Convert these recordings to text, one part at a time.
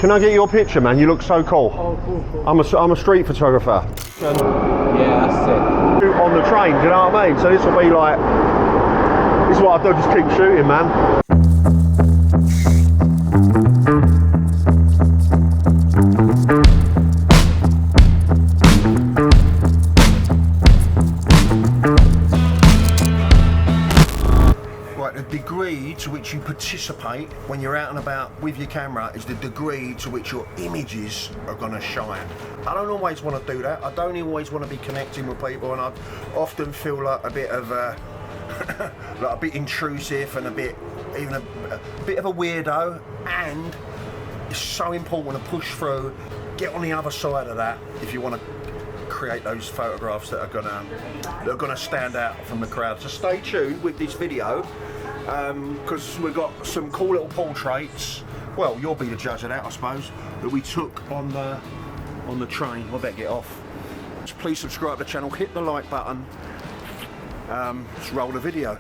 Can I get your picture, man? You look so cool. Oh, cool. I'm a street photographer. Yeah, that's it. Shoot on the train, do you know what I mean? So this will be like, this is what I do, just keep shooting, man. The degree to which you participate when you're out and about with your camera is the degree to which your images are going to shine. I don't always want to do that. I don't always want to be connecting with people, and I often feel like a bit of like a bit intrusive and a bit of a weirdo. And it's so important to push through, get on the other side of that if you want to create those photographs that are gonna stand out from the crowd. So stay tuned with this video. Because we've got some cool little portraits. Well, you'll be the judge of that, I suppose. That we took on the train. I better get off. Just please subscribe to the channel, hit the like button. Let's roll the video.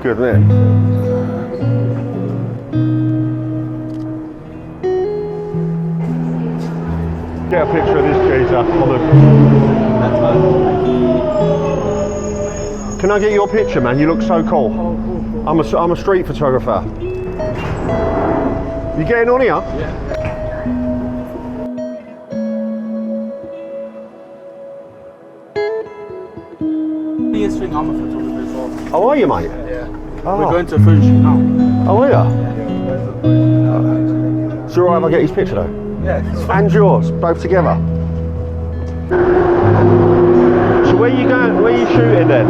Good, isn't it? Get a picture of this geezer on the... Can I get your picture, man? You look so cool. I'm a street photographer. You getting on here? Yeah. I'm a photographer as well. Oh, are you, mate? Yeah. Oh. We're going to Fuji now. Oh, are you? Is it alright if I get his picture though? Yeah, it's fine. And yours, both together. So where are you going? Where are you shooting then?